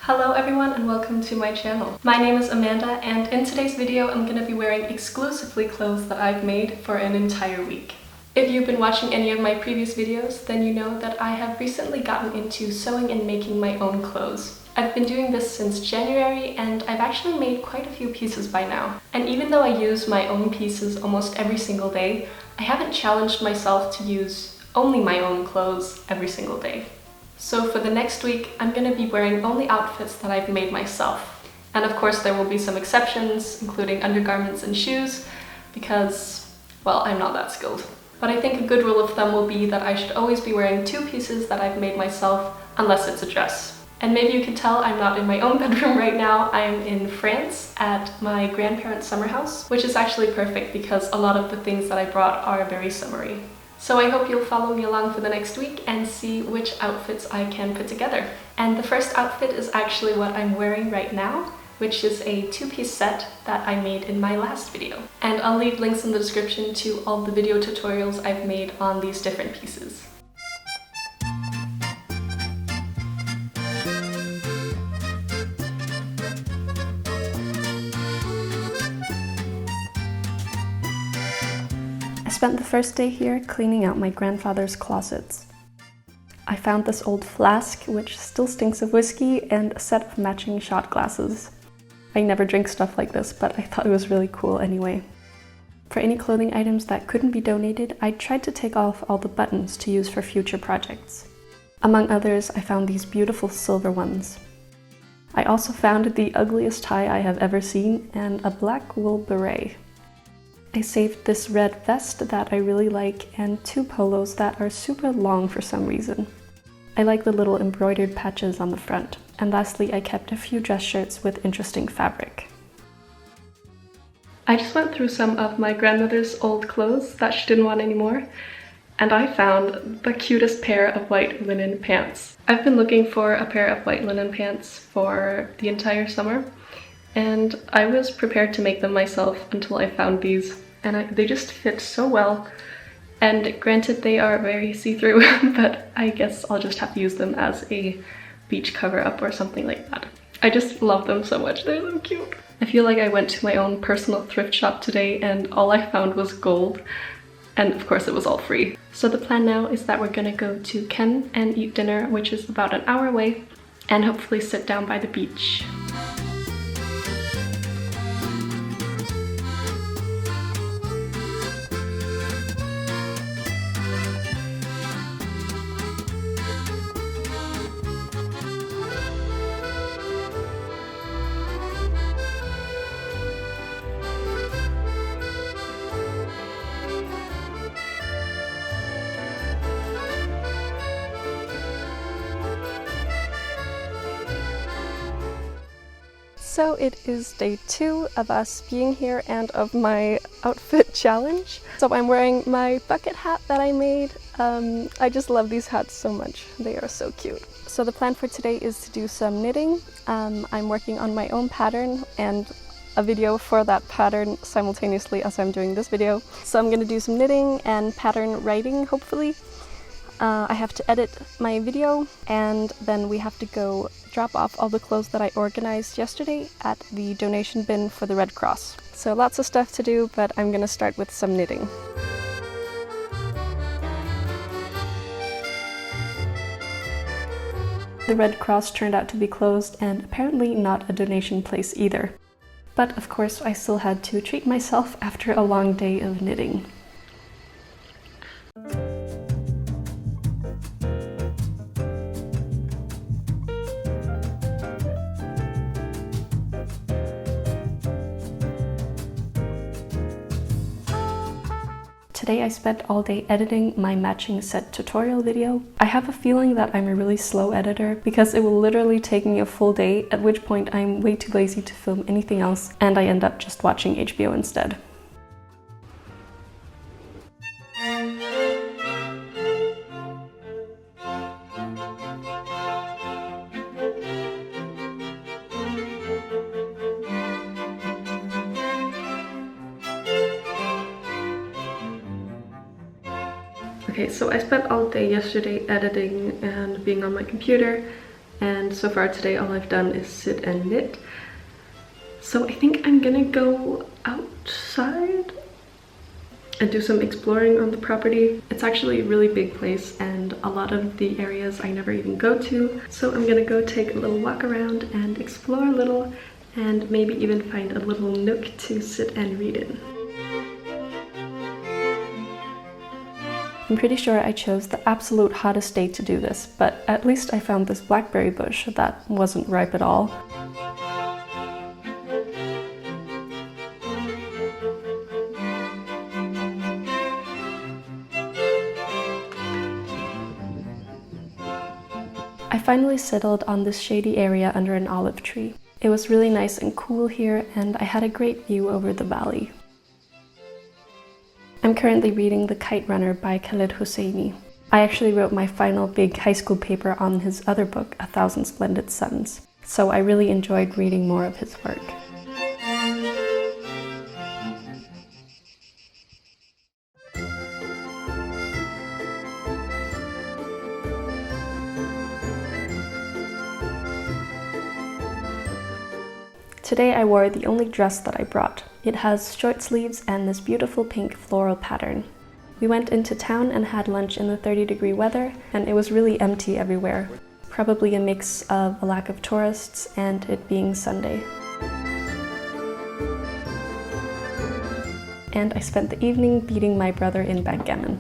Hello everyone and welcome to my channel. My name is Amanda and in today's video I'm going to be wearing exclusively clothes that I've made for an entire week. If you've been watching any of my previous videos, then you know that I have recently gotten into sewing and making my own clothes. I've been doing this since January and I've actually made quite a few pieces by now. And even though I use my own pieces almost every single day, I haven't challenged myself to use only my own clothes every single day. So for the next week, I'm going to be wearing only outfits that I've made myself. And of course there will be some exceptions, including undergarments and shoes, because, well, I'm not that skilled. But I think a good rule of thumb will be that I should always be wearing two pieces that I've made myself, unless it's a dress. And maybe you can tell I'm not in my own bedroom right now. I'm in France at my grandparents' summer house, which is actually perfect because a lot of the things that I brought are very summery. So I hope you'll follow me along for the next week and see which outfits I can put together. And the first outfit is actually what I'm wearing right now, which is a two-piece set that I made in my last video. And I'll leave links in the description to all the video tutorials I've made on these different pieces. I spent the first day here cleaning out my grandfather's closets. I found this old flask, which still stinks of whiskey, and a set of matching shot glasses. I never drink stuff like this, but I thought it was really cool anyway. For any clothing items that couldn't be donated, I tried to take off all the buttons to use for future projects. Among others, I found these beautiful silver ones. I also found the ugliest tie I have ever seen and a black wool beret. I saved this red vest that I really like and two polos that are super long for some reason. I like the little embroidered patches on the front. And lastly, I kept a few dress shirts with interesting fabric. I just went through some of my grandmother's old clothes that she didn't want anymore, and I found the cutest pair of white linen pants. I've been looking for a pair of white linen pants for the entire summer, and I was prepared to make them myself until I found these, and they just fit so well. And granted, they are very see-through, but I guess I'll just have to use them as a beach cover-up or something like that. I just love them so much, they're so cute. I feel like I went to my own personal thrift shop today and all I found was gold, and of course it was all free. So the plan now is that we're gonna go to Ken and eat dinner, which is about an hour away, and hopefully sit down by the beach. So it is day 2 of us being here and of my outfit challenge. So I'm wearing my bucket hat that I made. I just love these hats so much. They are so cute. So the plan for today is to do some knitting. I'm working on my own pattern and a video for that pattern simultaneously as I'm doing this video. So I'm going to do some knitting and pattern writing, hopefully. I have to edit my video and then we have to go drop off all the clothes that I organized yesterday at the donation bin for the Red Cross. So lots of stuff to do, but I'm gonna start with some knitting. The Red Cross turned out to be closed and apparently not a donation place either. But of course I still had to treat myself after a long day of knitting. Today I spent all day editing my matching set tutorial video. I have a feeling that I'm a really slow editor because it will literally take me a full day, at which point I'm way too lazy to film anything else and I end up just watching HBO instead. Okay, so I spent all day yesterday editing and being on my computer, and so far today all I've done is sit and knit. So I think I'm gonna go outside and do some exploring on the property. It's actually a really big place and a lot of the areas I never even go to. So I'm gonna go take a little walk around and explore a little and maybe even find a little nook to sit and read in. I'm pretty sure I chose the absolute hottest day to do this, but at least I found this blackberry bush that wasn't ripe at all. I finally settled on this shady area under an olive tree. It was really nice and cool here, and I had a great view over the valley. I'm currently reading The Kite Runner by Khaled Hosseini. I actually wrote my final big high school paper on his other book, 1,000 Splendid Suns, so I really enjoyed reading more of his work. Today I wore the only dress that I brought. It has short sleeves and this beautiful pink floral pattern. We went into town and had lunch in the 30-degree weather, and it was really empty everywhere. Probably a mix of a lack of tourists and it being Sunday. And I spent the evening beating my brother in backgammon.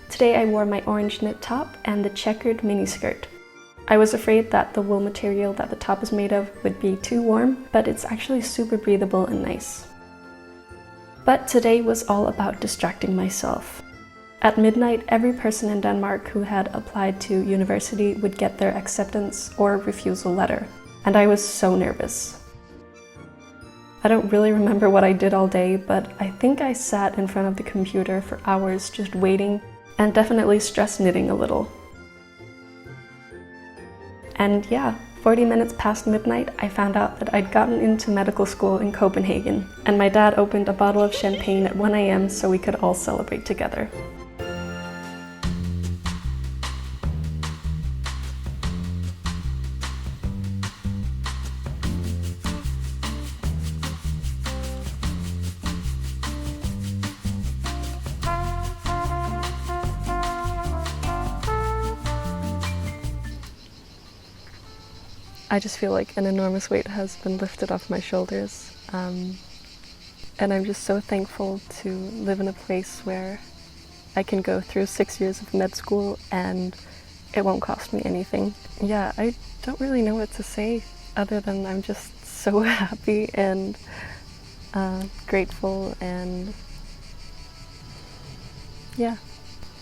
Today I wore my orange knit top and the checkered miniskirt. I was afraid that the wool material that the top is made of would be too warm, but it's actually super breathable and nice. But today was all about distracting myself. At midnight, every person in Denmark who had applied to university would get their acceptance or refusal letter, and I was so nervous. I don't really remember what I did all day, but I think I sat in front of the computer for hours just waiting, and definitely stress knitting a little. And yeah, 40 minutes past midnight, I found out that I'd gotten into medical school in Copenhagen, and my dad opened a bottle of champagne at 1 AM so we could all celebrate together. I just feel like an enormous weight has been lifted off my shoulders, and I'm just so thankful to live in a place where I can go through 6 years of med school and it won't cost me anything. Yeah, I don't really know what to say other than I'm just so happy and grateful, and yeah.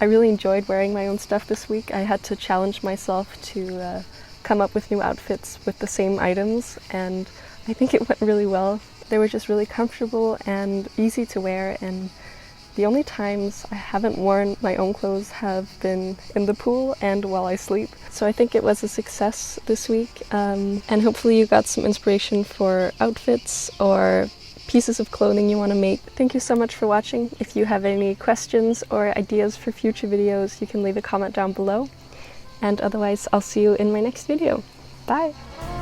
I really enjoyed wearing my own stuff this week. I had to challenge myself to come up with new outfits with the same items, and I think it went really well. They were just really comfortable and easy to wear, and the only times I haven't worn my own clothes have been in the pool and while I sleep. So I think it was a success this week, and hopefully you got some inspiration for outfits or pieces of clothing you want to make. Thank you so much for watching. If you have any questions or ideas for future videos, you can leave a comment down below. And otherwise, I'll see you in my next video. Bye!